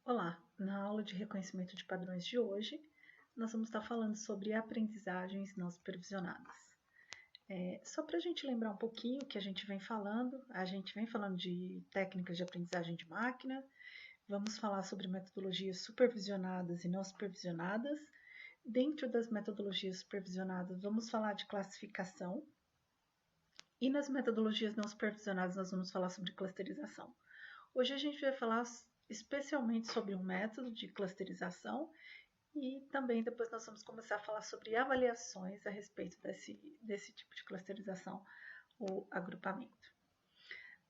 Olá, na aula de reconhecimento de padrões de hoje, nós vamos estar falando sobre aprendizagens não supervisionadas. Só para a gente lembrar um pouquinho o que a gente vem falando de técnicas de aprendizagem de máquina, vamos falar sobre metodologias supervisionadas e não supervisionadas. Dentro das metodologias supervisionadas, vamos falar de classificação, e nas metodologias não supervisionadas, nós vamos falar sobre clusterização. Hoje a gente vai falar especialmente sobre um método de clusterização e também depois nós vamos começar a falar sobre avaliações a respeito desse tipo de clusterização ou agrupamento.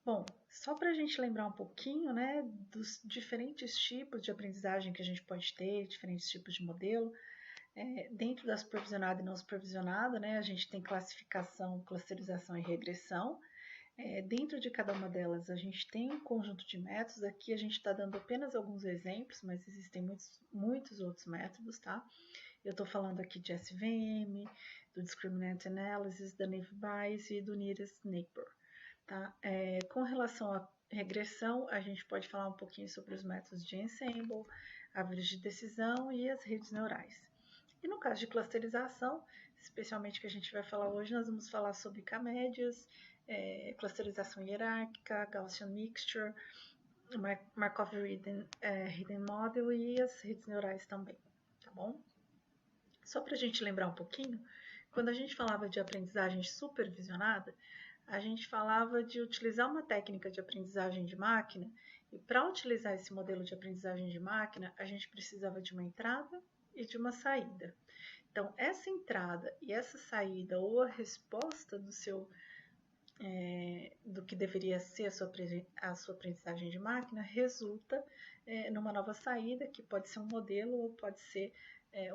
Bom, só para a gente lembrar um pouquinho, né, dos diferentes tipos de aprendizagem que a gente pode ter, diferentes tipos de modelo. Dentro da supervisionada e não supervisionada, né, a gente tem classificação, clusterização e regressão. Dentro de cada uma delas, a gente tem um conjunto de métodos. Aqui a gente está dando apenas alguns exemplos, mas existem muitos outros métodos, tá? Eu estou falando aqui de SVM, do Discriminant Analysis, da Naive Bayes e do Nearest Neighbor, tá? Com relação à regressão, a gente pode falar um pouquinho sobre os métodos de Ensemble, árvores de decisão e as redes neurais. E no caso de clusterização, especialmente que a gente vai falar hoje, nós vamos falar sobre K-médias, clusterização hierárquica, Gaussian Mixture, Markov Hidden Model e as redes neurais também, tá bom? Só para a gente lembrar um pouquinho, quando a gente falava de aprendizagem supervisionada, a gente falava de utilizar uma técnica de aprendizagem de máquina, e para utilizar esse modelo de aprendizagem de máquina, a gente precisava de uma entrada e de uma saída. Então, essa entrada e essa saída, ou a resposta do que deveria ser a sua aprendizagem de máquina, resulta numa nova saída, que pode ser um modelo ou pode ser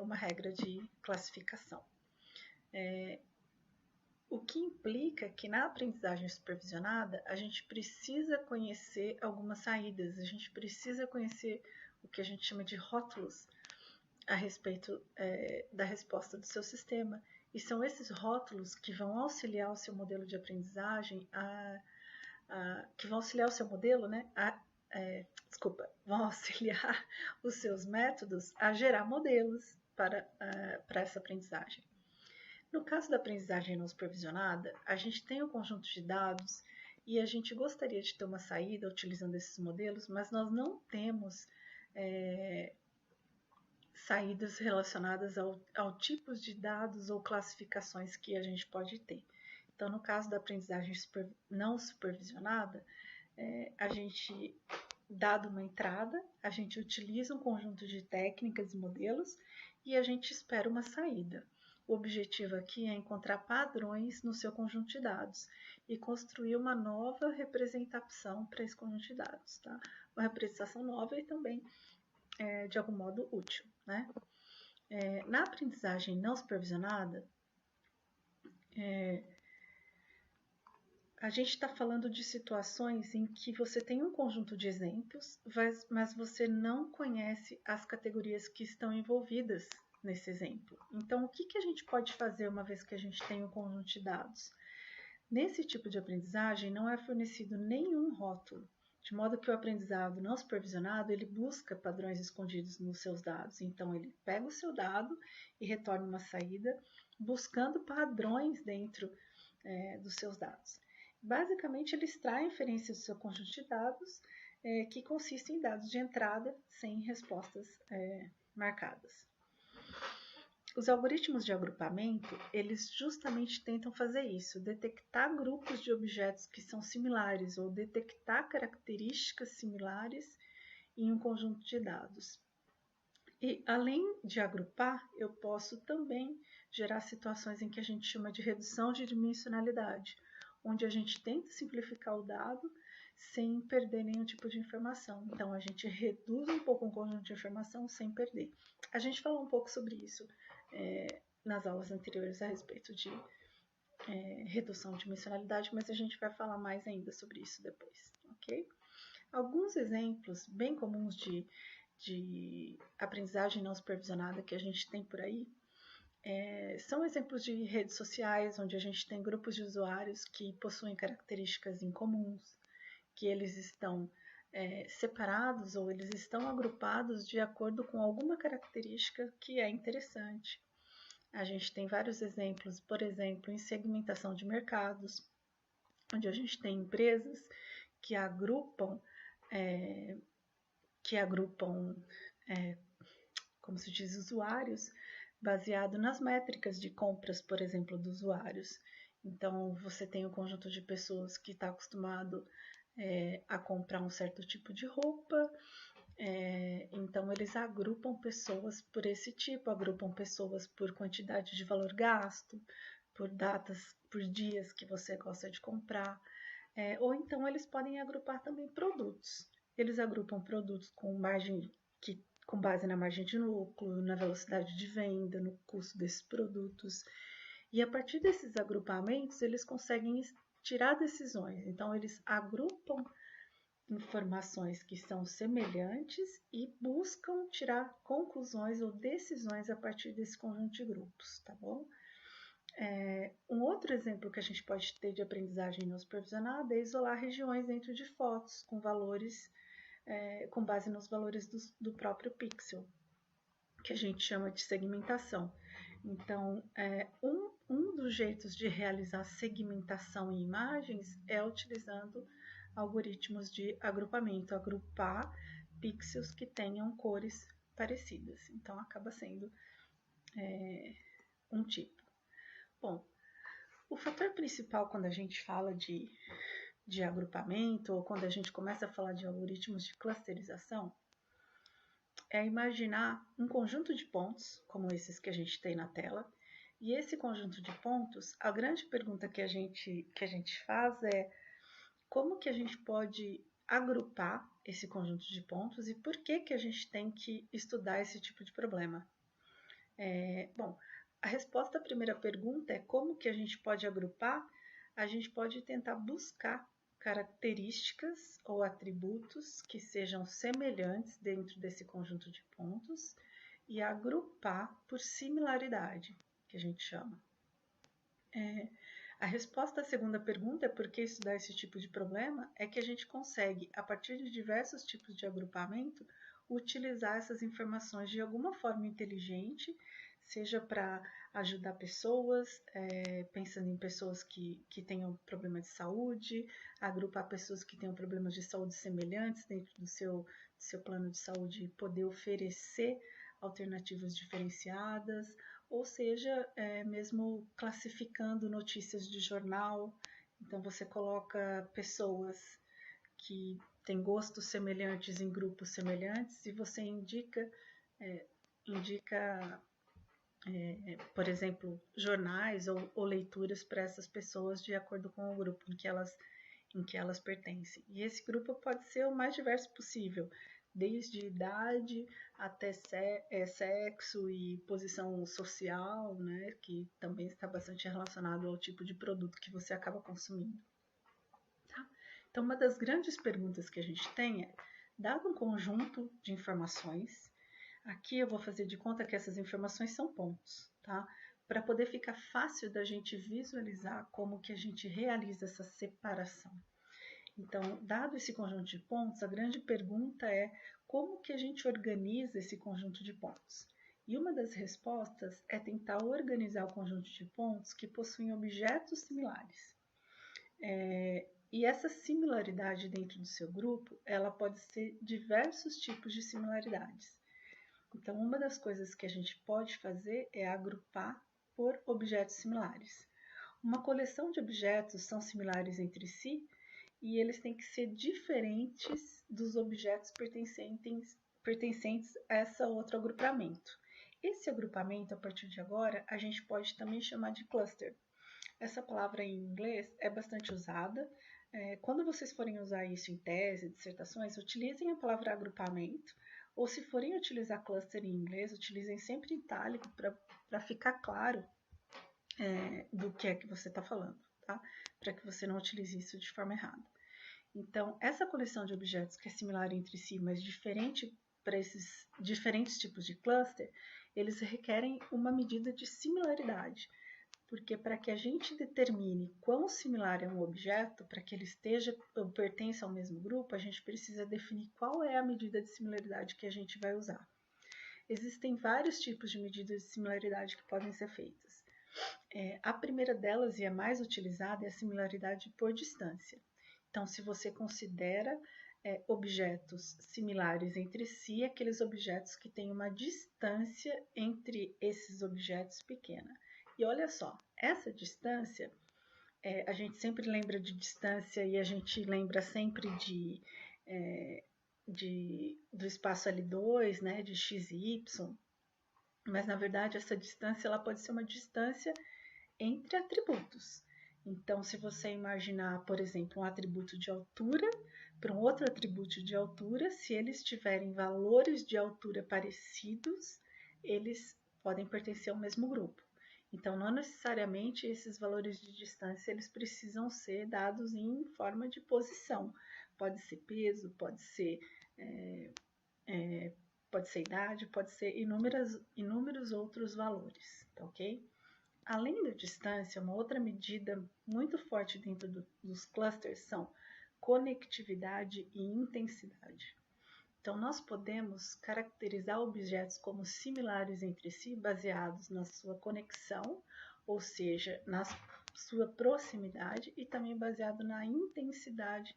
uma regra de classificação. O que implica que na aprendizagem supervisionada, a gente precisa conhecer algumas saídas, a gente precisa conhecer o que a gente chama de rótulos a respeito da resposta do seu sistema. E são esses rótulos que vão auxiliar o seu modelo de aprendizagem, que vão auxiliar o seu modelo, né, vão auxiliar os seus métodos a gerar modelos para essa aprendizagem. No caso da aprendizagem não supervisionada, a gente tem um conjunto de dados e a gente gostaria de ter uma saída utilizando esses modelos, mas nós não temos saídas relacionadas ao tipos de dados ou classificações que a gente pode ter. Então, no caso da aprendizagem não supervisionada, a gente, dado uma entrada, a gente utiliza um conjunto de técnicas e modelos e a gente espera uma saída. O objetivo aqui é encontrar padrões no seu conjunto de dados e construir uma nova representação para esse conjunto de dados, tá? Uma representação nova e também de algum modo útil, né? Na aprendizagem não supervisionada, a gente está falando de situações em que você tem um conjunto de exemplos, mas você não conhece as categorias que estão envolvidas nesse exemplo. Então, o que a gente pode fazer uma vez que a gente tem um conjunto de dados? Nesse tipo de aprendizagem, não é fornecido nenhum rótulo, de modo que o aprendizado não supervisionado, ele busca padrões escondidos nos seus dados. Então, ele pega o seu dado e retorna uma saída, buscando padrões dentro dos seus dados. Basicamente, ele extrai inferências do seu conjunto de dados, que consistem em dados de entrada sem respostas marcadas. Os algoritmos de agrupamento, eles justamente tentam fazer isso, detectar grupos de objetos que são similares ou detectar características similares em um conjunto de dados. E além de agrupar, eu posso também gerar situações em que a gente chama de redução de dimensionalidade, onde a gente tenta simplificar o dado sem perder nenhum tipo de informação. Então, a gente reduz um pouco um conjunto de informação sem perder. A gente falou um pouco sobre isso nas aulas anteriores a respeito de redução de dimensionalidade, mas a gente vai falar mais ainda sobre isso depois, ok? Alguns exemplos bem comuns de aprendizagem não supervisionada que a gente tem por aí são exemplos de redes sociais, onde a gente tem grupos de usuários que possuem características incomuns, que eles estão separados ou eles estão agrupados de acordo com alguma característica que é interessante. A gente tem vários exemplos, por exemplo, em segmentação de mercados, onde a gente tem empresas que agrupam, como se diz, usuários, baseado nas métricas de compras, por exemplo, dos usuários. Então, você tem um conjunto de pessoas que está acostumado a comprar um certo tipo de roupa, então eles agrupam pessoas por esse tipo, agrupam pessoas por quantidade de valor gasto, por datas, por dias que você gosta de comprar, ou então eles podem agrupar também produtos. Eles agrupam produtos com base na margem de lucro, na velocidade de venda, no custo desses produtos. E a partir desses agrupamentos, eles conseguem tirar decisões. Então, eles agrupam informações que são semelhantes e buscam tirar conclusões ou decisões a partir desse conjunto de grupos, tá bom? Um outro exemplo que a gente pode ter de aprendizagem não supervisionada é isolar regiões dentro de fotos com valores, com base nos valores do próprio pixel, que a gente chama de segmentação. Então, um dos jeitos de realizar segmentação em imagens é utilizando algoritmos de agrupamento, agrupar pixels que tenham cores parecidas. Então, acaba sendo um tipo. Bom, o fator principal quando a gente fala de agrupamento ou quando a gente começa a falar de algoritmos de clusterização é imaginar um conjunto de pontos, como esses que a gente tem na tela, e esse conjunto de pontos, a grande pergunta que a gente faz é como que a gente pode agrupar esse conjunto de pontos e por que a gente tem que estudar esse tipo de problema? Bom, a resposta à primeira pergunta é como que a gente pode agrupar? A gente pode tentar buscar características ou atributos que sejam semelhantes dentro desse conjunto de pontos e agrupar por similaridade, que a gente chama. A resposta à segunda pergunta, por que estudar esse tipo de problema, é que a gente consegue, a partir de diversos tipos de agrupamento, utilizar essas informações de alguma forma inteligente, seja para ajudar pessoas, pensando em pessoas que tenham problema de saúde, agrupar pessoas que tenham problemas de saúde semelhantes dentro do seu plano de saúde e poder oferecer alternativas diferenciadas, ou seja, mesmo classificando notícias de jornal. Então, você coloca pessoas que têm gostos semelhantes em grupos semelhantes e você indica por exemplo, jornais ou leituras para essas pessoas de acordo com o grupo em que elas pertencem. E esse grupo pode ser o mais diverso possível, desde idade até sexo e posição social, né, que também está bastante relacionado ao tipo de produto que você acaba consumindo. Tá? Então, uma das grandes perguntas que a gente tem é, dado um conjunto de informações, aqui eu vou fazer de conta que essas informações são pontos, tá? Para poder ficar fácil da gente visualizar como que a gente realiza essa separação. Então, dado esse conjunto de pontos, a grande pergunta é como que a gente organiza esse conjunto de pontos? E uma das respostas é tentar organizar o conjunto de pontos que possuem objetos similares. E essa similaridade dentro do seu grupo, ela pode ser diversos tipos de similaridades. Então, uma das coisas que a gente pode fazer é agrupar por objetos similares. Uma coleção de objetos são similares entre si e eles têm que ser diferentes dos objetos pertencentes a esse outro agrupamento. Esse agrupamento, a partir de agora, a gente pode também chamar de cluster. Essa palavra em inglês é bastante usada. Quando vocês forem usar isso em tese, dissertações, utilizem a palavra agrupamento, ou se forem utilizar cluster em inglês, utilizem sempre itálico para ficar claro do que é que você está falando, tá? Para que você não utilize isso de forma errada. Então, essa coleção de objetos que é similar entre si, mas diferente para esses diferentes tipos de cluster, eles requerem uma medida de similaridade. porque para que a gente determine quão similar é um objeto, para que ele esteja ou pertença ao mesmo grupo, a gente precisa definir qual é a medida de similaridade que a gente vai usar. Existem vários tipos de medidas de similaridade que podem ser feitas. A primeira delas, e a mais utilizada, é a similaridade por distância. Então, se você considera objetos similares entre si, aqueles objetos que têm uma distância entre esses objetos pequena. E olha só, essa distância, a gente sempre lembra de distância e a gente lembra sempre do espaço L2, né, de x e y, mas na verdade essa distância ela pode ser uma distância entre atributos. Então, se você imaginar, por exemplo, um atributo de altura para um outro atributo de altura, se eles tiverem valores de altura parecidos, eles podem pertencer ao mesmo grupo. Então, não necessariamente esses valores de distância eles precisam ser dados em forma de posição. Pode ser peso, pode ser idade, pode ser inúmeros outros valores, tá ok? Além da distância, uma outra medida muito forte dentro dos clusters são conectividade e intensidade. Então, nós podemos caracterizar objetos como similares entre si, baseados na sua conexão, ou seja, na sua proximidade, e também baseado na intensidade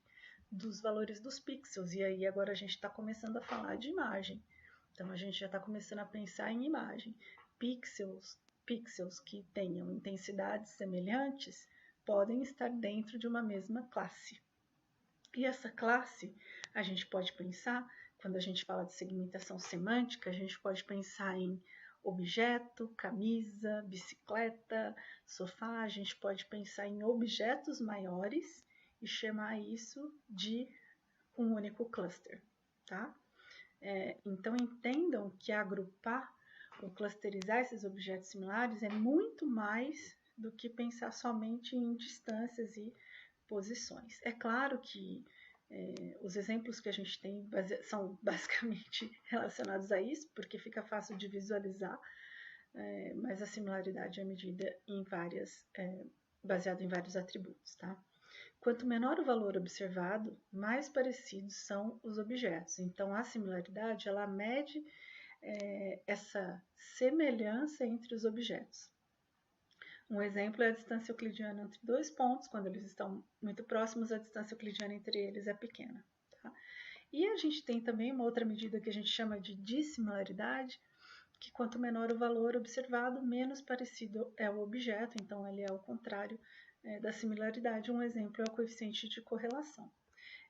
dos valores dos pixels. E aí, agora a gente está começando a falar de imagem. Então, a gente já está começando a pensar em imagem. Pixels que tenham intensidades semelhantes podem estar dentro de uma mesma classe. E essa classe, a gente pode pensar, quando a gente fala de segmentação semântica, a gente pode pensar em objeto, camisa, bicicleta, sofá, a gente pode pensar em objetos maiores e chamar isso de um único cluster, tá? Então, entendam que agrupar ou clusterizar esses objetos similares é muito mais do que pensar somente em distâncias e posições. É claro que os exemplos que a gente tem são basicamente relacionados a isso, porque fica fácil de visualizar, mas a similaridade é medida baseada em vários atributos, tá? Quanto menor o valor observado, mais parecidos são os objetos. Então, a similaridade, ela mede essa semelhança entre os objetos. Um exemplo é a distância euclidiana entre dois pontos. Quando eles estão muito próximos, a distância euclidiana entre eles é pequena. Tá? E a gente tem também uma outra medida que a gente chama de dissimilaridade, que quanto menor o valor observado, menos parecido é o objeto. Então, ele é o contrário da similaridade. Um exemplo é o coeficiente de correlação.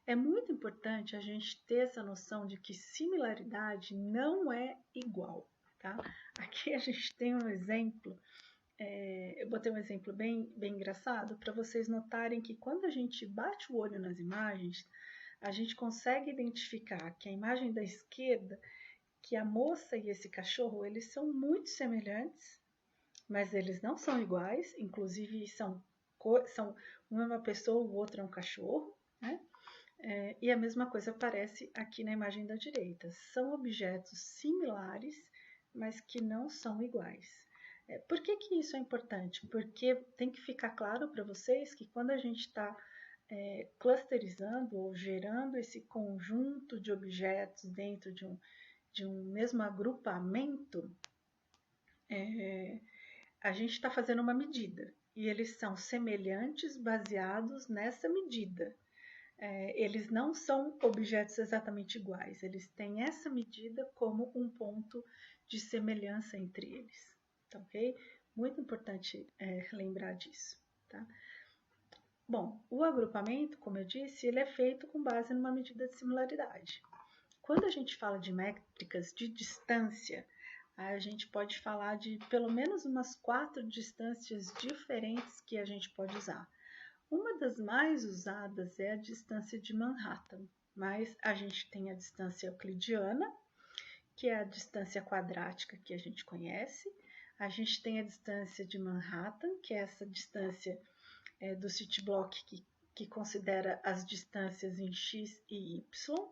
É muito importante a gente ter essa noção de que similaridade não é igual, tá? Aqui a gente tem um exemplo, eu botei um exemplo bem engraçado para vocês notarem que quando a gente bate o olho nas imagens, a gente consegue identificar que a imagem da esquerda, que a moça e esse cachorro, eles são muito semelhantes, mas eles não são iguais, inclusive um é uma pessoa, o outro é um cachorro, né? E a mesma coisa aparece aqui na imagem da direita. São objetos similares, mas que não são iguais. Por que isso é importante? Porque tem que ficar claro para vocês que quando a gente está clusterizando ou gerando esse conjunto de objetos dentro de um mesmo agrupamento, a gente está fazendo uma medida. E eles são semelhantes baseados nessa medida. Eles não são objetos exatamente iguais, eles têm essa medida como um ponto de semelhança entre eles, tá ok? Muito importante lembrar disso, tá? Bom, o agrupamento, como eu disse, ele é feito com base numa medida de similaridade. Quando a gente fala de métricas de distância, a gente pode falar de pelo menos umas 4 distâncias diferentes que a gente pode usar. Uma das mais usadas é a distância de Manhattan, mas a gente tem a distância euclidiana, que é a distância quadrática que a gente conhece. A gente tem a distância de Manhattan, que é essa distância do CityBlock que considera as distâncias em x e y.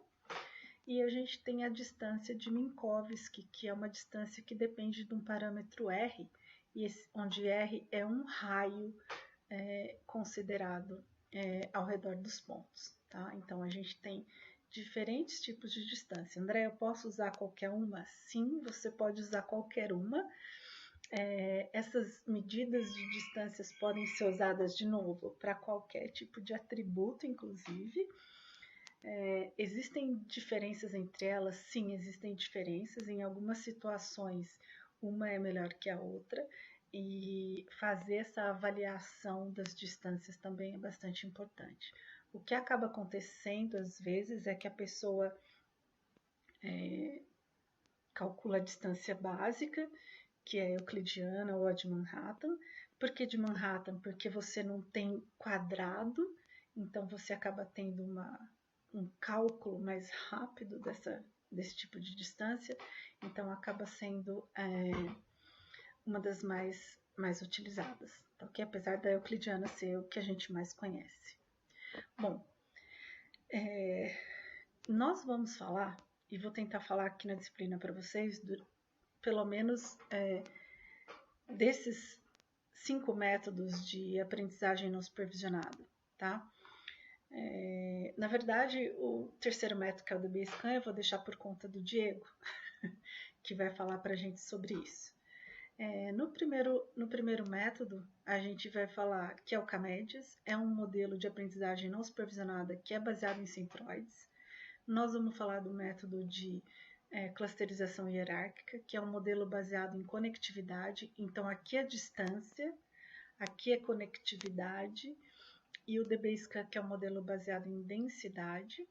E a gente tem a distância de Minkowski, que é uma distância que depende de um parâmetro r, onde R é um raio considerado ao redor dos pontos, tá? Então, a gente tem diferentes tipos de distância. André, eu posso usar qualquer uma? Sim, você pode usar qualquer uma. Essas medidas de distâncias podem ser usadas de novo para qualquer tipo de atributo, inclusive. Existem diferenças entre elas? Sim, existem diferenças. Em algumas situações, uma é melhor que a outra. E fazer essa avaliação das distâncias também é bastante importante. O que acaba acontecendo, às vezes, é que a pessoa calcula a distância básica, que é euclidiana ou a de Manhattan. Por que de Manhattan? Porque você não tem quadrado, então você acaba tendo um cálculo mais rápido desse tipo de distância, então acaba sendo uma das mais utilizadas, tá? Okay? Apesar da euclidiana ser o que a gente mais conhece. Bom, nós vamos falar, e vou tentar falar aqui na disciplina para vocês, pelo menos desses 5 métodos de aprendizagem não supervisionada, tá? Na verdade, o terceiro método, que é o DB-Scan, eu vou deixar por conta do Diego, que vai falar para a gente sobre isso. No primeiro método, a gente vai falar que é o CAMEDES, é um modelo de aprendizagem não supervisionada que é baseado em centroides. Nós vamos falar do método de clusterização hierárquica, que é um modelo baseado em conectividade. Então, aqui é distância, aqui é conectividade, e o DB-Scan, que é um modelo baseado em densidade.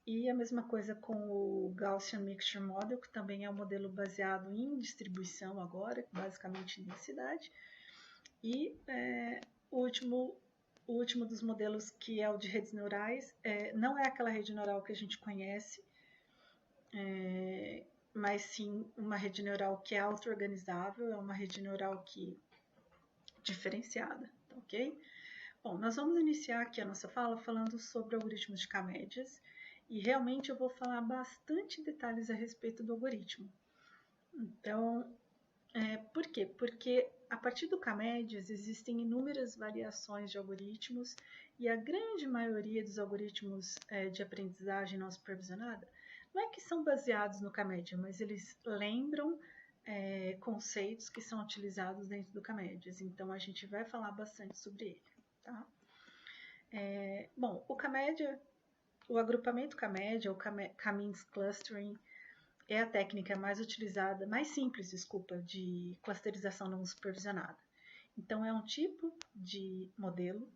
E a mesma coisa com o Gaussian Mixture Model, que também é um modelo baseado em distribuição agora, basicamente em densidade. E o último dos modelos, que é o de redes neurais, não é aquela rede neural que a gente conhece, mas sim uma rede neural que é auto-organizável, é uma rede neural diferenciada, tá ok? Bom, nós vamos iniciar aqui a nossa fala falando sobre algoritmos de CAMEDES, e realmente eu vou falar bastante detalhes a respeito do algoritmo. Então, por quê? Porque a partir do CAMEDES existem inúmeras variações de algoritmos, e a grande maioria dos algoritmos de aprendizagem não supervisionada não é que são baseados no CAMEDES, mas eles lembram conceitos que são utilizados dentro do CAMEDES. Então, a gente vai falar bastante sobre ele, tá? Bom, o agrupamento CAMED, ou K-means clustering, é a técnica mais simples, de clusterização não supervisionada. Então, é um tipo de modelo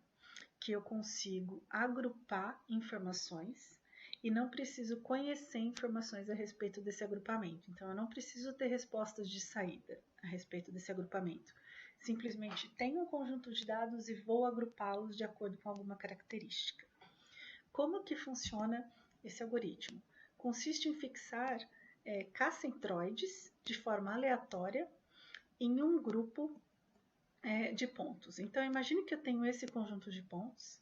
que eu consigo agrupar informações e não preciso conhecer informações a respeito desse agrupamento. Então, eu não preciso ter respostas de saída a respeito desse agrupamento. Simplesmente tenho um conjunto de dados e vou agrupá-los de acordo com alguma característica. Como que funciona esse algoritmo? Consiste em fixar k-centroides de forma aleatória em um grupo de pontos. Então, imagine que eu tenho esse conjunto de pontos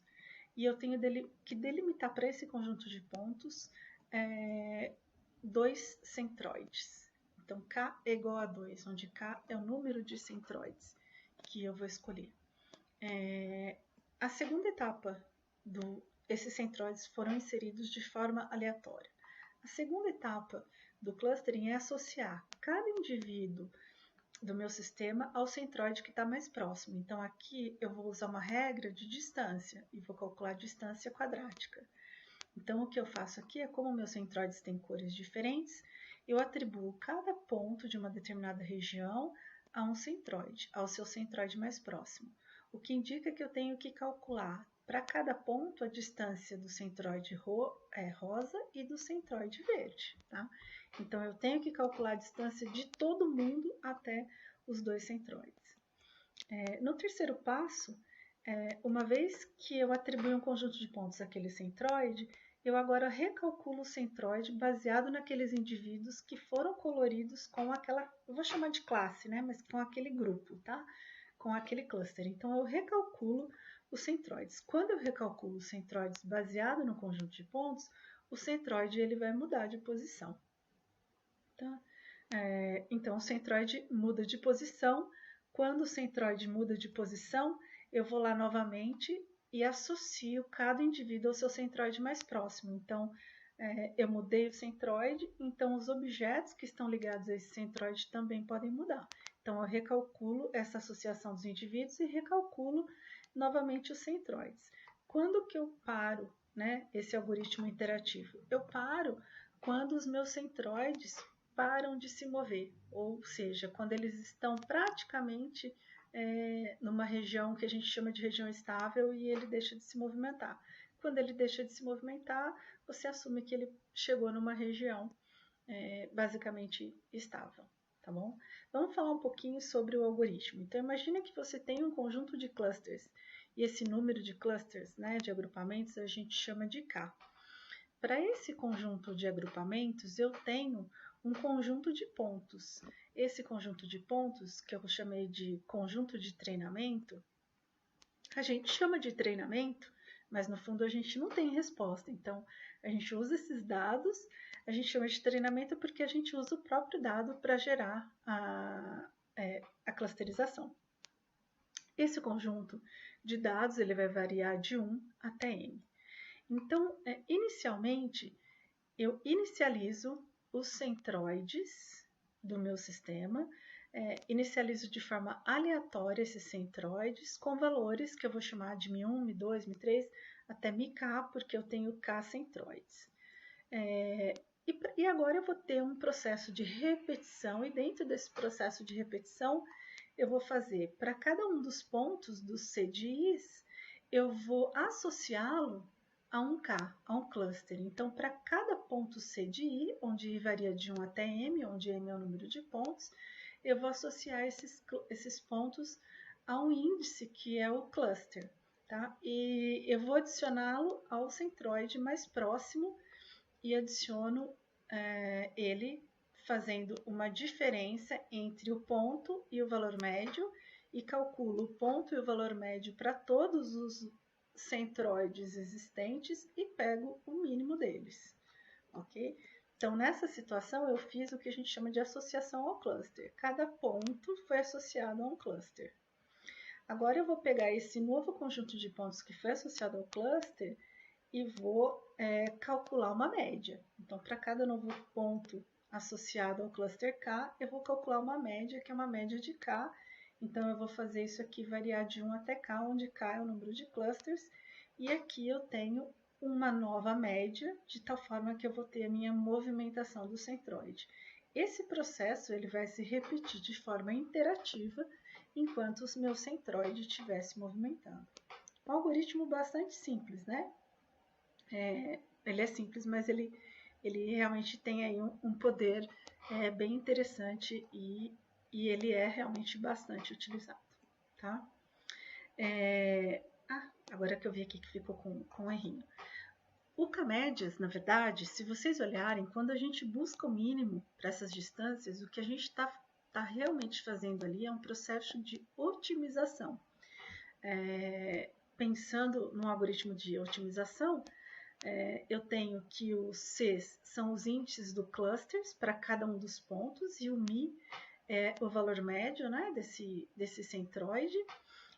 e eu tenho que delimitar para esse conjunto de pontos 2 centroides. Então, k é igual a 2, onde k é o número de centroides que eu vou escolher. A segunda etapa esses centroides foram inseridos de forma aleatória. A segunda etapa do clustering é associar cada indivíduo do meu sistema ao centroide que está mais próximo. Então, aqui eu vou usar uma regra de distância e vou calcular a distância quadrática. Então, o que eu faço aqui é, como meus centroides têm cores diferentes, eu atribuo cada ponto de uma determinada região a um centroide, ao seu centroide mais próximo. O que indica que eu tenho que calcular para cada ponto a distância do centroide rosa e do centroide verde, tá? Então, eu tenho que calcular a distância de todo mundo até os 2 centroides. No terceiro passo, uma vez que eu atribuo um conjunto de pontos àquele centroide, eu agora recalculo o centroide baseado naqueles indivíduos que foram coloridos com aquela, eu vou chamar de classe, né? Mas com aquele grupo, tá? Com aquele cluster. Então, eu recalculo os centroides. Quando eu recalculo os centroides baseado no conjunto de pontos, o centroide ele vai mudar de posição. Tá? Então, o centroide muda de posição Quando o centroide muda de posição, eu vou lá novamente e associo cada indivíduo ao seu centroide mais próximo. Então, eu mudei o centroide, então os objetos que estão ligados a esse centroide também podem mudar. Então, eu recalculo essa associação dos indivíduos e recalculo novamente os centroides. Quando que eu paro, né, esse algoritmo interativo? Eu paro quando os meus centroides param de se mover, ou seja, quando eles estão praticamente numa região que a gente chama de região estável e ele deixa de se movimentar. Quando ele deixa de se movimentar, você assume que ele chegou numa região basicamente estável, tá bom? Vamos falar um pouquinho sobre o algoritmo. Então, imagina que você tem um conjunto de clusters, e esse número de clusters, né, de agrupamentos, a gente chama de K. Para esse conjunto de agrupamentos, eu tenho um conjunto de pontos. Esse conjunto de pontos, que eu chamei de conjunto de treinamento, a gente chama de treinamento, mas no fundo a gente não tem resposta. Então, a gente usa esses dados, a gente chama de treinamento porque a gente usa o próprio dado para gerar a clusterização. Esse conjunto de dados ele vai variar de 1 até n. Então, inicialmente, eu inicializo os centroides do meu sistema, inicializo de forma aleatória esses centroides com valores que eu vou chamar de Mi1, Mi2, Mi3 até MiK, porque eu tenho K centroides. E agora eu vou ter um processo de repetição, e dentro desse processo de repetição, eu vou fazer para cada um dos pontos dos CDIs, eu vou associá-lo a um K, a um cluster. Então, para cada ponto C de I, onde I varia de 1 até M, onde M é o número de pontos, eu vou associar esses pontos a um índice que é o cluster, tá? E eu vou adicioná-lo ao centroide mais próximo e adiciono ele fazendo uma diferença entre o ponto e o valor médio e calculo o ponto e o valor médio para todos os centroides existentes e pego o mínimo deles, ok? Então, nessa situação, eu fiz o que a gente chama de associação ao cluster. Cada ponto foi associado a um cluster. Agora, eu vou pegar esse novo conjunto de pontos que foi associado ao cluster e vou calcular uma média. Então, para cada novo ponto associado ao cluster K, eu vou calcular uma média, que é uma média de K. Então, eu vou fazer isso aqui variar de 1 até K, onde K é o número de clusters. E aqui eu tenho uma nova média, de tal forma que eu vou ter a minha movimentação do centroide. Esse processo ele vai se repetir de forma interativa enquanto o meu centroide estiver se movimentando. Um algoritmo bastante simples, né? Ele é simples, mas ele realmente tem aí um poder bem interessante e ele é realmente bastante utilizado, tá? Agora que eu vi aqui que ficou com um errinho. O K-médias, na verdade, se vocês olharem, quando a gente busca o mínimo para essas distâncias, o que a gente está realmente fazendo ali é um processo de otimização. Pensando no algoritmo de otimização, eu tenho que os Cs são os índices do clusters para cada um dos pontos e o Mi é o valor médio, né, desse centroide.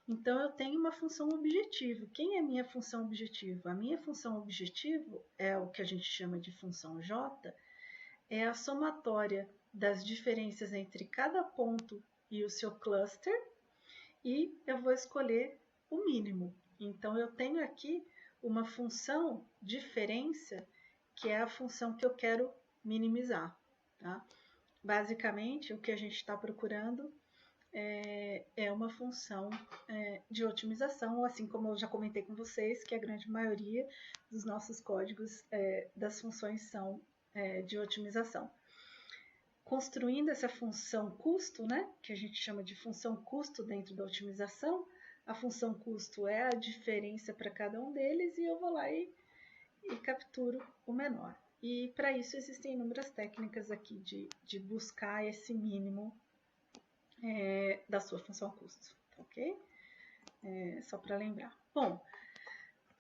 Então, eu tenho uma função objetivo. Quem é a minha função objetivo? A minha função objetivo é o que a gente chama de função J, é a somatória das diferenças entre cada ponto e o seu cluster, e eu vou escolher o mínimo. Então, eu tenho aqui uma função diferença, que é a função que eu quero minimizar, tá? Basicamente, o que a gente está procurando é uma função de otimização, assim como eu já comentei com vocês, que a grande maioria dos nossos códigos das funções são de otimização. Construindo essa função custo, né, que a gente chama de função custo dentro da otimização, a função custo é a diferença para cada um deles e eu vou lá e capturo o menor. E para isso existem inúmeras técnicas aqui de buscar esse mínimo da sua função custo, ok? Só para lembrar. Bom,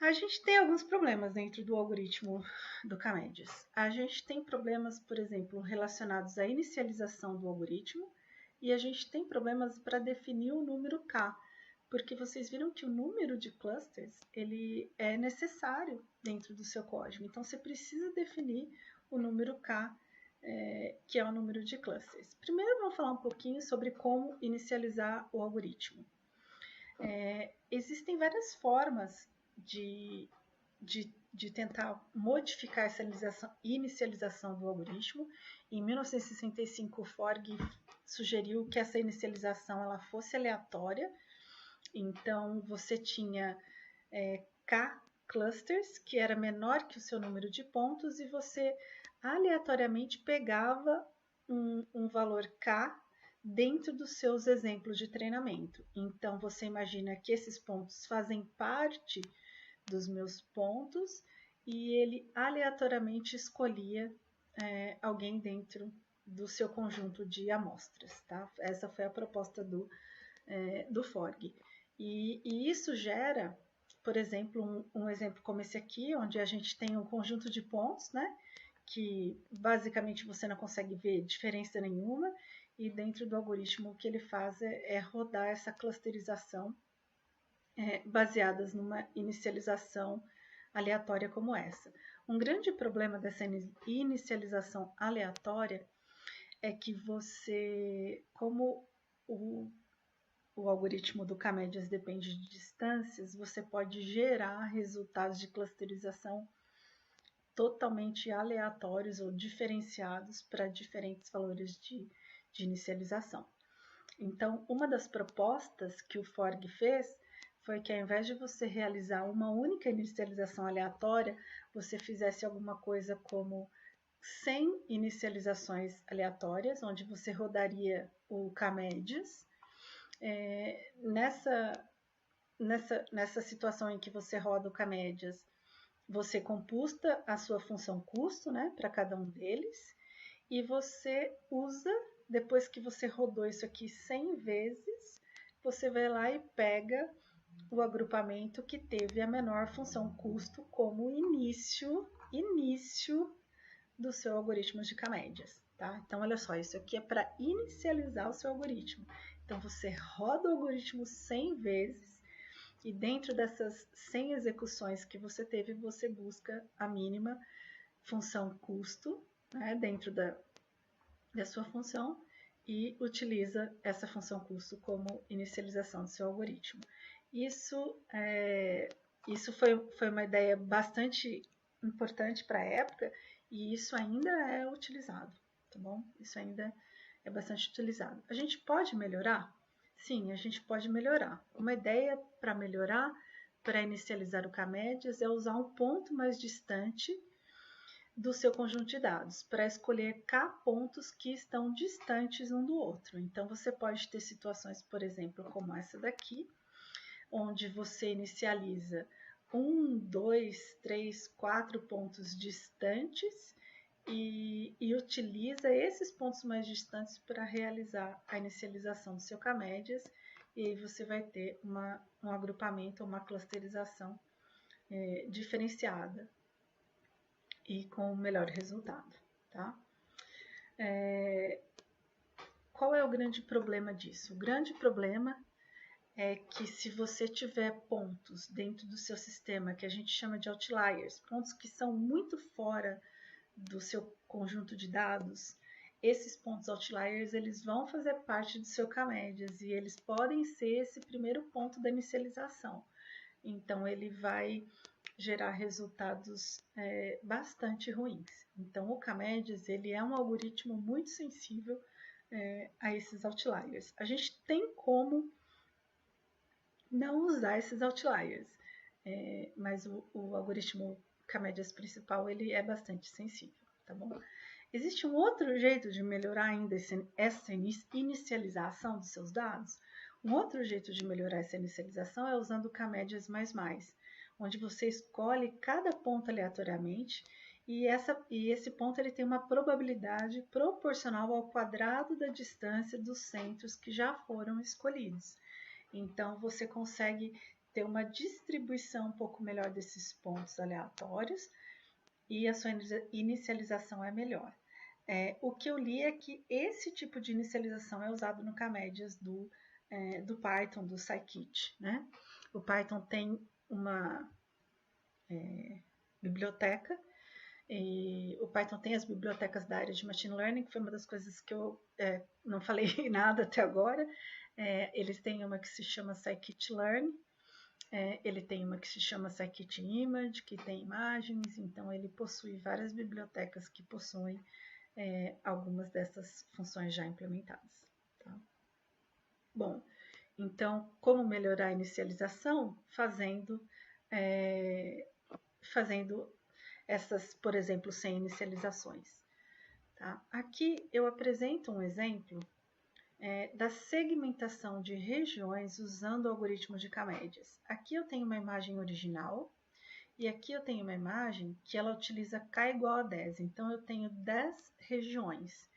a gente tem alguns problemas dentro do algoritmo do K-médias. A gente tem problemas, por exemplo, relacionados à inicialização do algoritmo e a gente tem problemas para definir o número K, porque vocês viram que o número de clusters ele é necessário dentro do seu código. Então, você precisa definir o número K, que é o número de clusters. Primeiro, vamos falar um pouquinho sobre como inicializar o algoritmo. Existem várias formas de tentar modificar essa inicialização do algoritmo. Em 1965, o Forg sugeriu que essa inicialização ela fosse aleatória. Então, você tinha K clusters, que era menor que o seu número de pontos, e você aleatoriamente pegava um valor K dentro dos seus exemplos de treinamento. Então, você imagina que esses pontos fazem parte dos meus pontos e ele aleatoriamente escolhia alguém dentro do seu conjunto de amostras. Tá? Essa foi a proposta do Forg. E isso gera, por exemplo, um exemplo como esse aqui, onde a gente tem um conjunto de pontos, né, que basicamente você não consegue ver diferença nenhuma, e dentro do algoritmo o que ele faz é rodar essa clusterização baseadas numa inicialização aleatória como essa. Um grande problema dessa inicialização aleatória é que você, como o algoritmo do K-médias depende de distâncias, você pode gerar resultados de clusterização totalmente aleatórios ou diferenciados para diferentes valores de inicialização. Então, uma das propostas que o Forg fez foi que ao invés de você realizar uma única inicialização aleatória, você fizesse alguma coisa como 100 inicializações aleatórias, onde você rodaria o K-médias. Nessa situação em que você roda o K-médias, você computa a sua função custo, né, para cada um deles, e você usa, depois que você rodou isso aqui 100 vezes, você vai lá e pega o agrupamento que teve a menor função custo como início do seu algoritmo de K-médias. Tá? Então, olha só, isso aqui é para inicializar o seu algoritmo. Então, você roda o algoritmo 100 vezes e dentro dessas 100 execuções que você teve, você busca a mínima função custo, né, dentro da sua função e utiliza essa função custo como inicialização do seu algoritmo. Isso foi uma ideia bastante importante para a época e isso ainda é utilizado, tá bom? Isso ainda é bastante utilizado. A gente pode melhorar? Sim, a gente pode melhorar. Uma ideia para melhorar, para inicializar o K-médias, é usar um ponto mais distante do seu conjunto de dados, para escolher K pontos que estão distantes um do outro. Então, você pode ter situações, por exemplo, como essa daqui, onde você inicializa 1, 2, 3, 4 pontos distantes e utiliza esses pontos mais distantes para realizar a inicialização do seu K-médias, e aí você vai ter um agrupamento, uma clusterização diferenciada e com o melhor resultado. Tá? Qual é o grande problema disso? O grande problema é que se você tiver pontos dentro do seu sistema que a gente chama de outliers, pontos que são muito fora do seu conjunto de dados, esses pontos outliers eles vão fazer parte do seu K-médias e eles podem ser esse primeiro ponto da inicialização. Então, ele vai gerar resultados bastante ruins. Então, o K-médias ele é um algoritmo muito sensível a esses outliers. A gente tem como não usar esses outliers, mas o algoritmo K-médias principal ele é bastante sensível, tá bom? Existe um outro jeito de melhorar ainda essa inicialização dos seus dados? Um outro jeito de melhorar essa inicialização é usando o K-médias++, onde você escolhe cada ponto aleatoriamente e esse ponto ele tem uma probabilidade proporcional ao quadrado da distância dos centros que já foram escolhidos. Então, você consegue ter uma distribuição um pouco melhor desses pontos aleatórios e a sua inicialização é melhor. O que eu li é que esse tipo de inicialização é usado no Camédias do Python, do Scikit, né? O Python tem uma biblioteca, e o Python tem as bibliotecas da área de Machine Learning, que foi uma das coisas que eu não falei nada até agora. Eles têm uma que se chama Scikit-learn, ele tem uma que se chama Scikit-image, que tem imagens, então ele possui várias bibliotecas que possuem algumas dessas funções já implementadas. Tá? Bom, então, como melhorar a inicialização? Fazendo essas, por exemplo, sem inicializações. Tá? Aqui eu apresento um exemplo da segmentação de regiões usando o algoritmo de Camédias. Aqui eu tenho uma imagem original e aqui eu tenho uma imagem que ela utiliza K igual a 10. Então, eu tenho 10 regiões.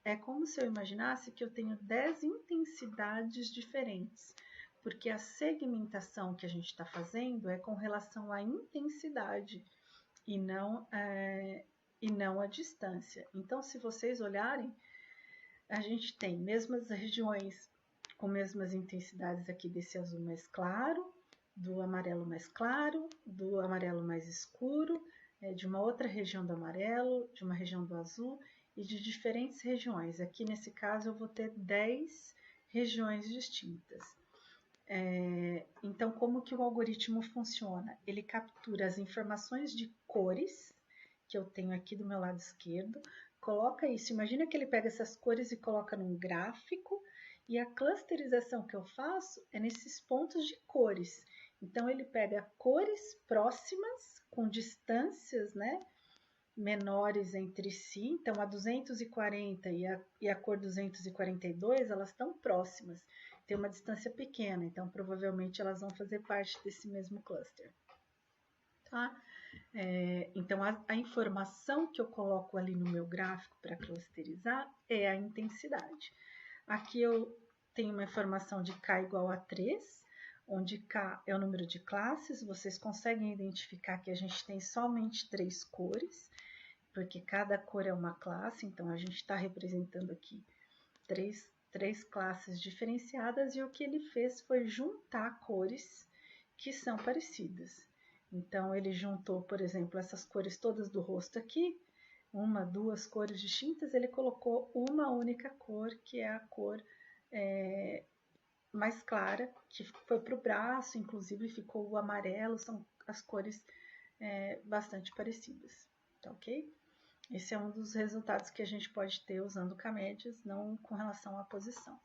É como se eu imaginasse que eu tenho 10 intensidades diferentes, porque a segmentação que a gente está fazendo é com relação à intensidade e não a distância. Então, se vocês olharem, a gente tem mesmas regiões com mesmas intensidades aqui desse azul mais claro, do amarelo mais claro, do amarelo mais escuro, de uma outra região do amarelo, de uma região do azul e de diferentes regiões. Aqui nesse caso eu vou ter 10 regiões distintas. Então, como que o algoritmo funciona? Ele captura as informações de cores que eu tenho aqui do meu lado esquerdo, coloca isso, imagina que ele pega essas cores e coloca num gráfico, e a clusterização que eu faço é nesses pontos de cores. Então, ele pega cores próximas, com distâncias, né, menores entre si. Então, a 240 e a cor 242, elas estão próximas. Tem uma distância pequena, então provavelmente elas vão fazer parte desse mesmo cluster. Tá? Então, a informação que eu coloco ali no meu gráfico para clusterizar é a intensidade. Aqui eu tenho uma informação de K igual a 3, onde K é o número de classes. Vocês conseguem identificar que a gente tem somente 3 cores, porque cada cor é uma classe, então a gente está representando aqui três classes diferenciadas, e o que ele fez foi juntar cores que são parecidas. Então, ele juntou, por exemplo, essas cores todas do rosto aqui, uma, duas cores distintas, ele colocou uma única cor, que é a cor mais clara, que foi para o braço, inclusive ficou o amarelo, são as cores bastante parecidas, tá ok? Esse é um dos resultados que a gente pode ter usando Camédias, não com relação à posição.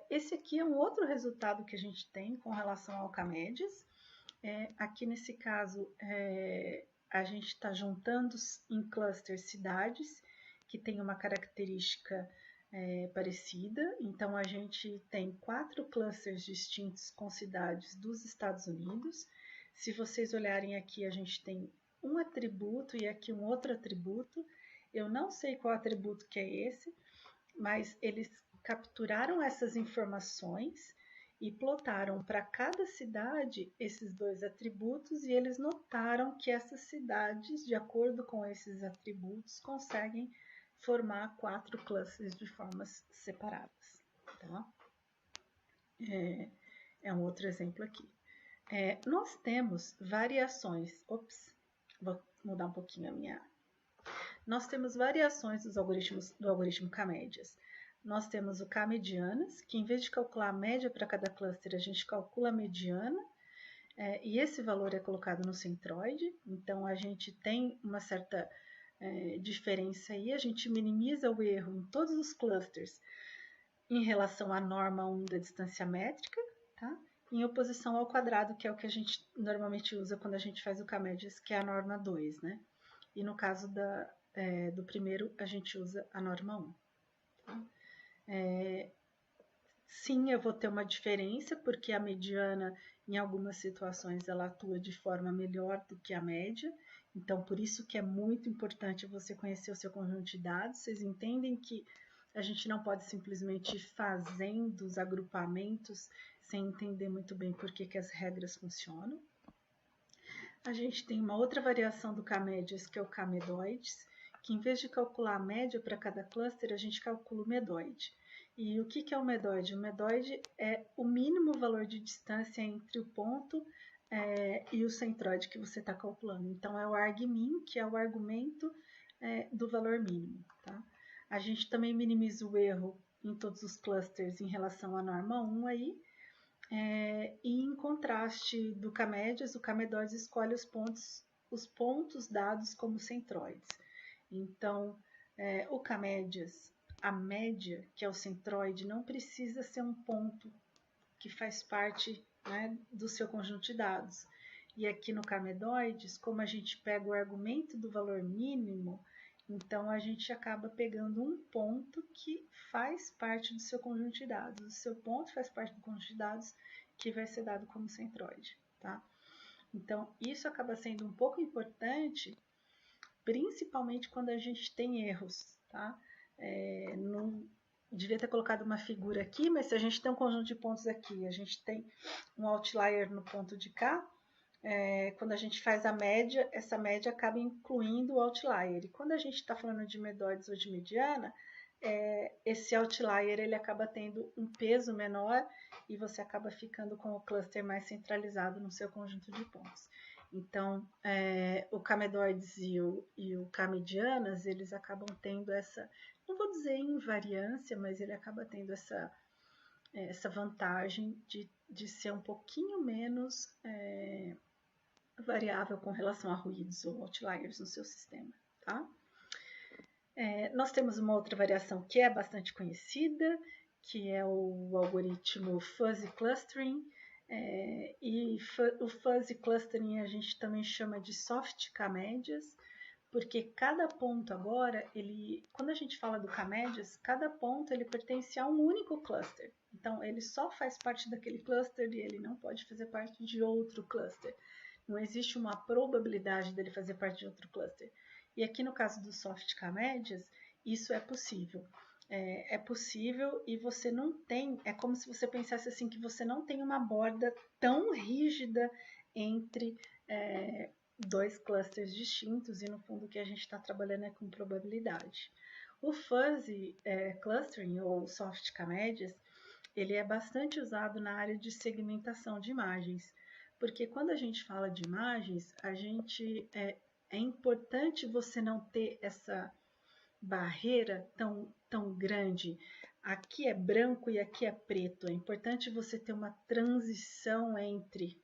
Esse aqui é um outro resultado que a gente tem com relação ao Camédias. Aqui nesse caso, a gente está juntando em cluster cidades que tem uma característica parecida. Então, a gente tem 4 clusters distintos com cidades dos Estados Unidos. Se vocês olharem aqui, a gente tem um atributo e aqui um outro atributo. Eu não sei qual atributo que é esse, mas eles capturaram essas informações e plotaram para cada cidade esses 2 atributos, e eles notaram que essas cidades, de acordo com esses atributos, conseguem formar 4 clusters de formas separadas. Tá? É um outro exemplo aqui. Nós temos variações. Vou mudar um pouquinho a minha. Nós temos variações do algoritmo Camédias. Nós temos o K-medianas, que em vez de calcular a média para cada cluster, a gente calcula a mediana, e esse valor é colocado no centroide. Então, a gente tem uma certa diferença aí, a gente minimiza o erro em todos os clusters em relação à norma 1 da distância métrica, tá? Em oposição ao quadrado, que é o que a gente normalmente usa quando a gente faz o Camédias, que é a norma 2, né? E no caso do primeiro, a gente usa a norma 1. Tá? Sim, eu vou ter uma diferença, porque a mediana, em algumas situações, ela atua de forma melhor do que a média. Então, por isso que é muito importante você conhecer o seu conjunto de dados. Vocês entendem que a gente não pode simplesmente ir fazendo os agrupamentos sem entender muito bem por que as regras funcionam. A gente tem uma outra variação do Camédias, que é o Camedoides, que em vez de calcular a média para cada cluster, a gente calcula o medóide. E o que é o medóide? O medóide é o mínimo valor de distância entre o ponto e o centroide que você está calculando. Então, é o argmin, que é o argumento do valor mínimo. Tá? A gente também minimiza o erro em todos os clusters em relação à norma 1 aí. E em contraste do K-médias, o K-medóides escolhe os pontos dados como centroides. Então, o K-médias, a média, que é o centroide, não precisa ser um ponto que faz parte, né, do seu conjunto de dados. E aqui no K-medóides, como a gente pega o argumento do valor mínimo, então a gente acaba pegando um ponto que faz parte do seu conjunto de dados. O seu ponto faz parte do conjunto de dados que vai ser dado como centroide. Tá? Então, isso acaba sendo um pouco importante, principalmente quando a gente tem erros. Tá? Não devia ter colocado uma figura aqui, mas se a gente tem um conjunto de pontos aqui, a gente tem um outlier no ponto de K, quando a gente faz a média, essa média acaba incluindo o outlier. E quando a gente está falando de medóides ou de mediana, esse outlier ele acaba tendo um peso menor e você acaba ficando com o cluster mais centralizado no seu conjunto de pontos. Então, o K-medóides e o K-medianas, eles acabam tendo essa, não vou dizer invariância, mas ele acaba tendo essa vantagem de ser um pouquinho menos variável com relação a ruídos ou outliers no seu sistema. Tá? Nós temos uma outra variação que é bastante conhecida, que é o algoritmo Fuzzy Clustering. O Fuzzy Clustering a gente também chama de Soft K-médias, porque cada ponto agora, quando a gente fala do K-médias, cada ponto ele pertence a um único cluster. Então, ele só faz parte daquele cluster e ele não pode fazer parte de outro cluster. Não existe uma probabilidade dele fazer parte de outro cluster. E aqui no caso do Soft K-médias, isso é possível. É possível e você não tem, é como se você pensasse assim que você não tem uma borda tão rígida entre dois clusters distintos e no fundo o que a gente está trabalhando é com probabilidade. O Fuzzy Clustering ou Soft K-médias, ele é bastante usado na área de segmentação de imagens, porque quando a gente fala de imagens, é importante você não ter essa barreira tão grande. Aqui é branco e aqui é preto. É importante você ter uma transição entre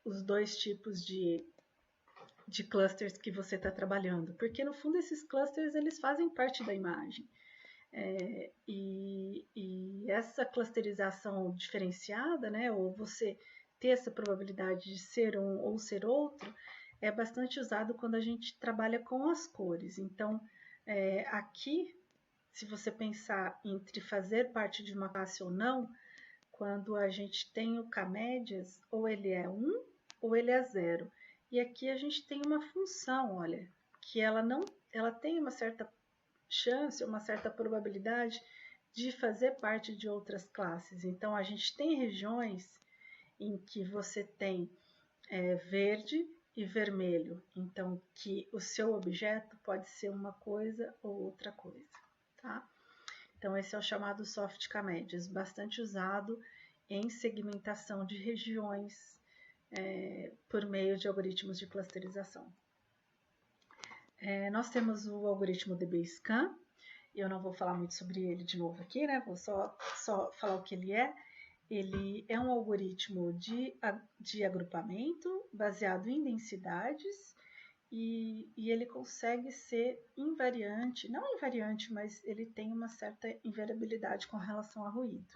os dois tipos de clusters que você está trabalhando, porque no fundo esses clusters eles fazem parte da imagem. E essa clusterização diferenciada, né, ou você ter essa probabilidade de ser um ou ser outro, é bastante usado quando a gente trabalha com as cores. Então, aqui, se você pensar entre fazer parte de uma classe ou não, quando a gente tem o K-médias, ou ele é 1 ou ele é 0. E aqui a gente tem uma função, olha, que ela tem uma certa chance, uma certa probabilidade de fazer parte de outras classes. Então, a gente tem regiões em que você tem verde e vermelho. Então, que o seu objeto pode ser uma coisa ou outra coisa, tá? Então, esse é o chamado Soft K-médias, bastante usado em segmentação de regiões por meio de algoritmos de clusterização. Nós temos o algoritmo DB-Scan. Eu não vou falar muito sobre ele de novo aqui, né? Vou só falar o que ele é. Ele é um algoritmo de agrupamento baseado em densidades e ele consegue ser invariante, não invariante, mas ele tem uma certa invariabilidade com relação a ruído.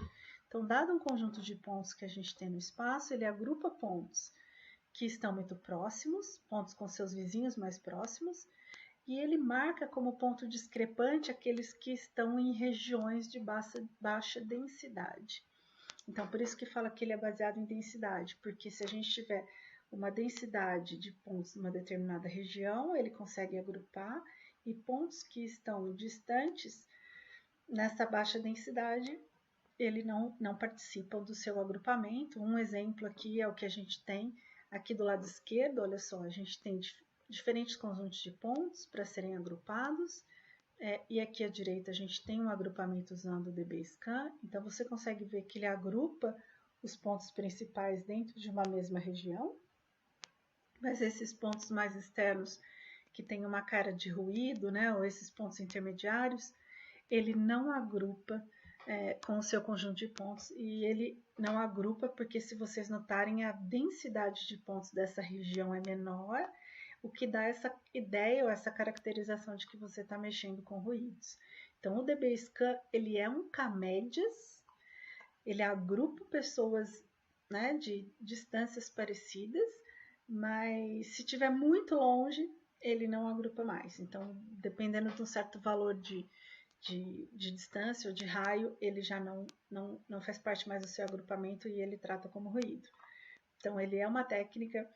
Então, dado um conjunto de pontos que a gente tem no espaço, ele agrupa pontos que estão muito próximos, pontos com seus vizinhos mais próximos, e ele marca como ponto discrepante aqueles que estão em regiões de baixa densidade. Então, por isso que fala que ele é baseado em densidade, porque se a gente tiver uma densidade de pontos numa determinada região, ele consegue agrupar, e pontos que estão distantes, nessa baixa densidade, ele não participam do seu agrupamento. Um exemplo aqui é o que a gente tem aqui do lado esquerdo, olha só, a gente tem diferentes conjuntos de pontos para serem agrupados. E aqui à direita a gente tem um agrupamento usando o DBSCAN, então você consegue ver que ele agrupa os pontos principais dentro de uma mesma região, mas esses pontos mais externos que tem uma cara de ruído, né, ou esses pontos intermediários, ele não agrupa com o seu conjunto de pontos, e ele não agrupa porque, se vocês notarem, a densidade de pontos dessa região é menor, o que dá essa ideia ou essa caracterização de que você está mexendo com ruídos. Então, o DBSCAN, ele é um K-médias, ele agrupa pessoas, né, de distâncias parecidas, mas se estiver muito longe, ele não agrupa mais. Então, dependendo de um certo valor de distância ou de raio, ele já não faz parte mais do seu agrupamento e ele trata como ruído. Então, ele é uma técnica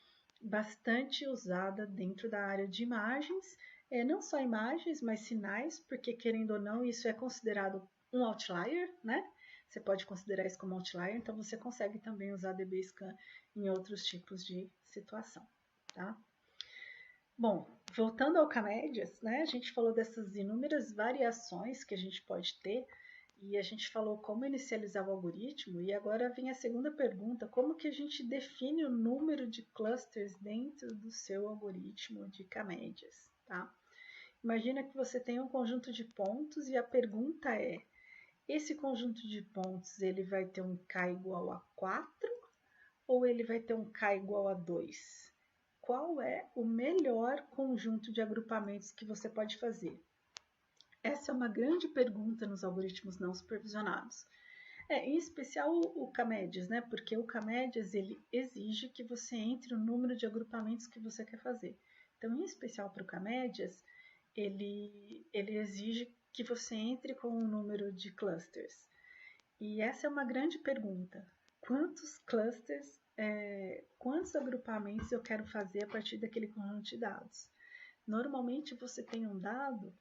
bastante usada dentro da área de imagens, não só imagens, mas sinais, porque, querendo ou não, isso é considerado um outlier, né? Você pode considerar isso como outlier, então você consegue também usar DBSCAN em outros tipos de situação, tá? Bom, voltando ao K-médias, né, a gente falou dessas inúmeras variações que a gente pode ter, e a gente falou como inicializar o algoritmo, e agora vem a segunda pergunta: como que a gente define o número de clusters dentro do seu algoritmo de K-médias, tá? Imagina que você tem um conjunto de pontos e a pergunta é: esse conjunto de pontos ele vai ter um K igual a 4 ou ele vai ter um K igual a 2? Qual é o melhor conjunto de agrupamentos que você pode fazer? Essa é uma grande pergunta nos algoritmos não supervisionados. Em especial o K-médias, né? Porque o K-médias ele exige que você entre o número de agrupamentos que você quer fazer. Então, em especial para o K-médias, ele exige que você entre com um número de clusters. E essa é uma grande pergunta. Quantos clusters, quantos agrupamentos eu quero fazer a partir daquele conjunto de dados? Normalmente você tem um dado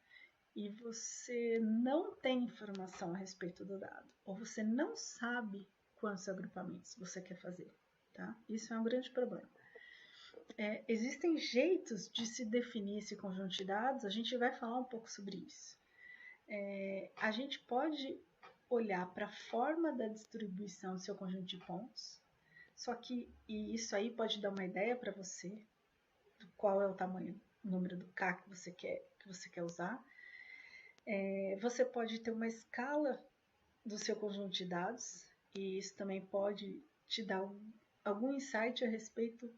e você não tem informação a respeito do dado, ou você não sabe quantos agrupamentos você quer fazer, tá? Isso é um grande problema. Existem jeitos de se definir esse conjunto de dados, a gente vai falar um pouco sobre isso. A gente pode olhar para a forma da distribuição do seu conjunto de pontos, só que e isso aí pode dar uma ideia para você do qual é o tamanho, o número do K que você quer usar. Você pode ter uma escala do seu conjunto de dados, e isso também pode te dar algum insight a respeito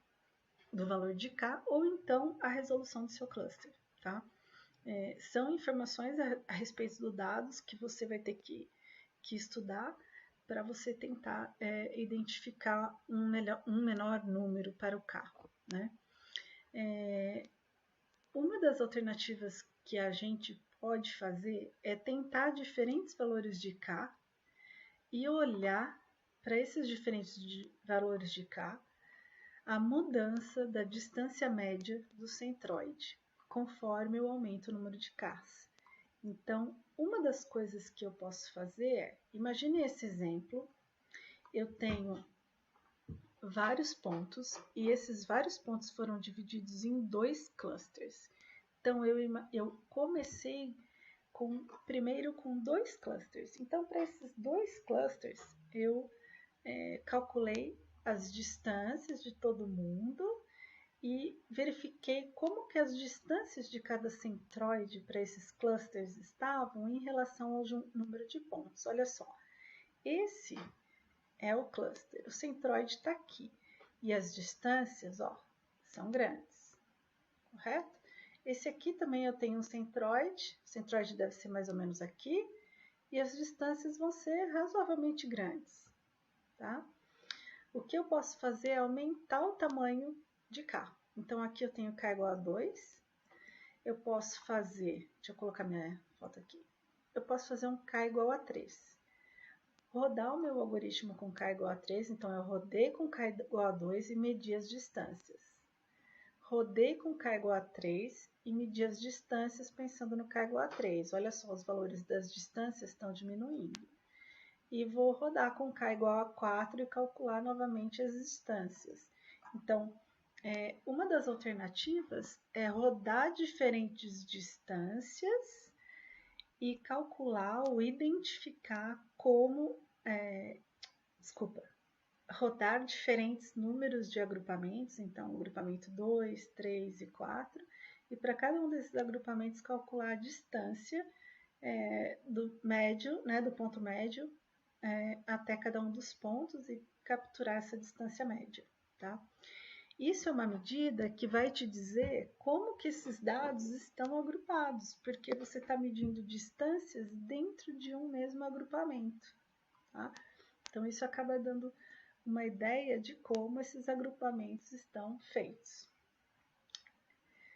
do valor de K, ou então a resolução do seu cluster, tá? São informações a respeito dos dados que você vai ter que estudar para você tentar identificar um menor número para o K, né? Uma das alternativas que a gente pode fazer é tentar diferentes valores de K e olhar para esses diferentes valores de K a mudança da distância média do centroide, conforme eu aumento o número de Ks. Então, uma das coisas que eu posso fazer é, imagine esse exemplo, eu tenho vários pontos e esses vários pontos foram divididos em 2 clusters. Então, eu comecei primeiro com 2 clusters. Então, para esses 2 clusters, eu calculei as distâncias de todo mundo e verifiquei como que as distâncias de cada centroide para esses clusters estavam em relação ao número de pontos. Olha só, esse é o cluster, o centroide está aqui e as distâncias, são grandes, correto? Esse aqui também eu tenho um centroide, o centroide deve ser mais ou menos aqui e as distâncias vão ser razoavelmente grandes, tá? O que eu posso fazer é aumentar o tamanho de K. Então, aqui eu tenho K igual a 2. Eu posso fazer, deixa eu colocar minha foto aqui. Eu posso fazer um K igual a 3. Rodar o meu algoritmo com K igual a 3, então eu rodei com K igual a 2 e medi as distâncias. Rodei com K igual a 3 e medi as distâncias pensando no K igual a 3. Olha só, os valores das distâncias estão diminuindo. E vou rodar com K igual a 4 e calcular novamente as distâncias. Então, Uma das alternativas é rodar diferentes distâncias e calcular ou identificar como, rodar diferentes números de agrupamentos, então agrupamento 2, 3 e 4, e para cada um desses agrupamentos calcular a distância do médio, né, do ponto médio até cada um dos pontos e capturar essa distância média, tá? Isso é uma medida que vai te dizer como que esses dados estão agrupados, porque você está medindo distâncias dentro de um mesmo agrupamento, tá? Então, isso acaba dando uma ideia de como esses agrupamentos estão feitos.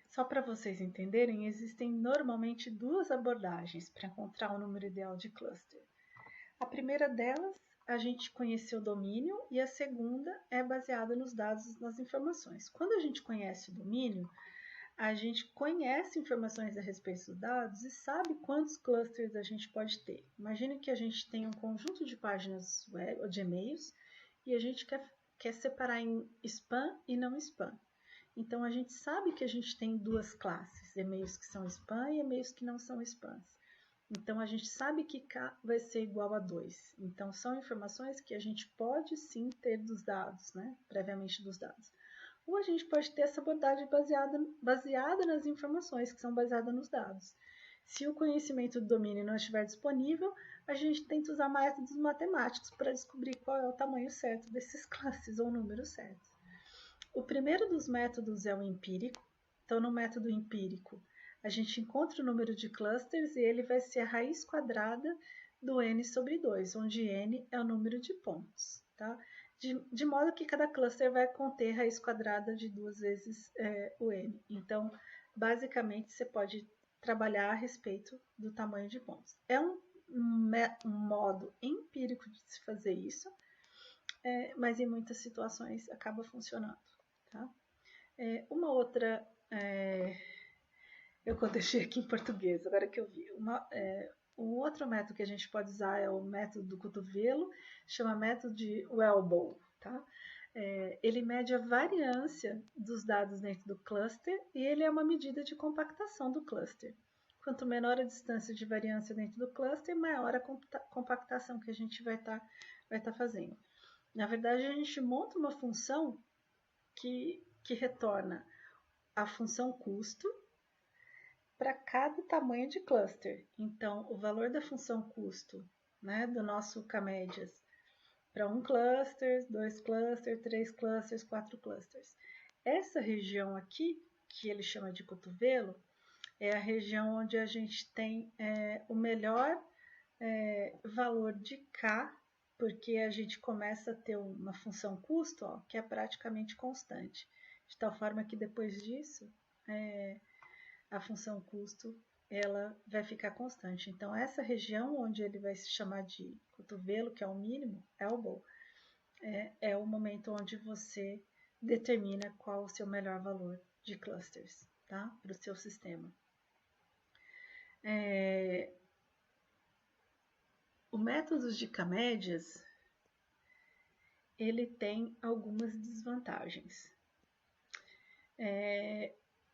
Só para vocês entenderem, existem normalmente duas abordagens para encontrar o número ideal de cluster. A primeira delas, a gente conhecer o domínio, e a segunda é baseada nos dados, nas informações. Quando a gente conhece o domínio, a gente conhece informações a respeito dos dados e sabe quantos clusters a gente pode ter. Imagine que a gente tem um conjunto de páginas web ou de e-mails e a gente quer separar em spam e não spam. Então, a gente sabe que a gente tem duas classes, e-mails que são spam e e-mails que não são spams. Então, a gente sabe que K vai ser igual a 2. Então, são informações que a gente pode sim ter dos dados, né? Previamente dos dados. Ou a gente pode ter essa abordagem baseada nas informações que são baseadas nos dados. Se o conhecimento do domínio não estiver disponível, a gente tenta usar métodos matemáticos para descobrir qual é o tamanho certo desses classes ou números certos. O primeiro dos métodos é o empírico. Então, no método empírico, a gente encontra o número de clusters e ele vai ser a raiz quadrada do n sobre 2, onde n é o número de pontos, tá? De modo que cada cluster vai conter raiz quadrada de 2 vezes o n. Então, basicamente, você pode trabalhar a respeito do tamanho de pontos. É um modo empírico de se fazer isso, mas em muitas situações acaba funcionando, tá? Uma outra... eu deixei aqui em português, agora que eu vi. Um outro método que a gente pode usar é o método do cotovelo, chama método de Welbow, tá? Ele mede a variância dos dados dentro do cluster e ele é uma medida de compactação do cluster. Quanto menor a distância de variância dentro do cluster, maior a compactação que a gente vai tá fazendo. Na verdade, a gente monta uma função que retorna a função custo para cada tamanho de cluster. Então, o valor da função custo, né, do nosso K-médias, para 1 cluster, 2 clusters, 3 clusters, 4 clusters. Essa região aqui, que ele chama de cotovelo, é a região onde a gente tem o melhor valor de K, porque a gente começa a ter uma função custo, ó, que é praticamente constante. De tal forma que depois disso, a função custo ela vai ficar constante. Então, essa região onde ele vai se chamar de cotovelo, que é o mínimo, elbow, é o momento onde você determina qual o seu melhor valor de clusters, tá? Para o seu sistema. O método de K-médias, ele tem algumas desvantagens.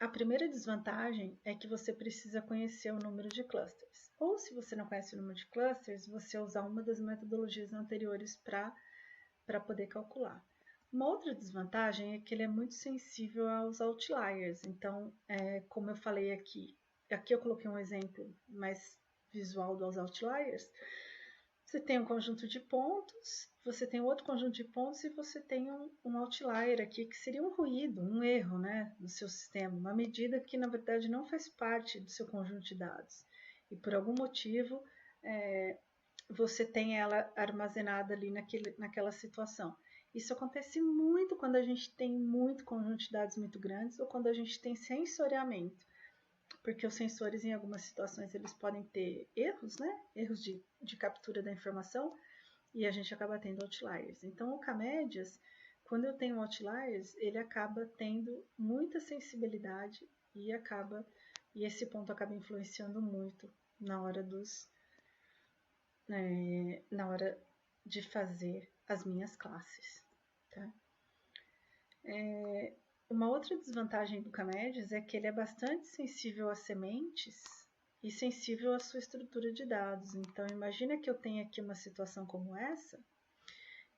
A primeira desvantagem é que você precisa conhecer o número de clusters. Ou se você não conhece o número de clusters, você usar uma das metodologias anteriores para poder calcular. Uma outra desvantagem é que ele é muito sensível aos outliers. Então, como eu falei aqui eu coloquei um exemplo mais visual dos outliers. Você tem um conjunto de pontos, você tem outro conjunto de pontos e você tem um outlier aqui, que seria um ruído, um erro, né, no seu sistema, uma medida que, na verdade, não faz parte do seu conjunto de dados. E, por algum motivo, você tem ela armazenada ali naquela situação. Isso acontece muito quando a gente tem muito conjunto de dados muito grandes ou quando a gente tem sensoriamento. Porque os sensores, em algumas situações, eles podem ter erros, né? Erros de captura da informação, e a gente acaba tendo outliers. Então, o K-médias, quando eu tenho outliers, ele acaba tendo muita sensibilidade e esse ponto acaba influenciando muito na hora de fazer as minhas classes, tá? Uma outra desvantagem do Camédias é que ele é bastante sensível a sementes e sensível à sua estrutura de dados. Então, imagina que eu tenho aqui uma situação como essa,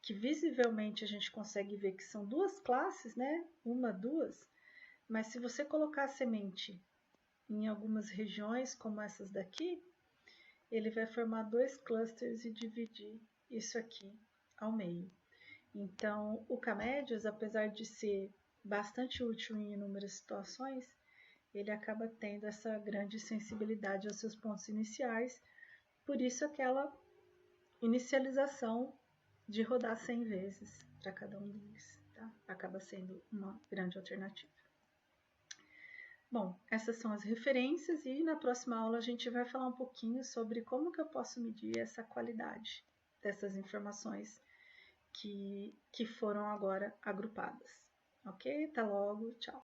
que visivelmente a gente consegue ver que são duas classes, né? Uma, duas, mas se você colocar a semente em algumas regiões, como essas daqui, ele vai formar dois clusters e dividir isso aqui ao meio. Então, o Camédias, apesar de ser bastante útil em inúmeras situações, ele acaba tendo essa grande sensibilidade aos seus pontos iniciais, por isso aquela inicialização de rodar 100 vezes para cada um deles, tá? Acaba sendo uma grande alternativa. Bom, essas são as referências e na próxima aula a gente vai falar um pouquinho sobre como que eu posso medir essa qualidade dessas informações que foram agora agrupadas. Ok? Até logo, tchau!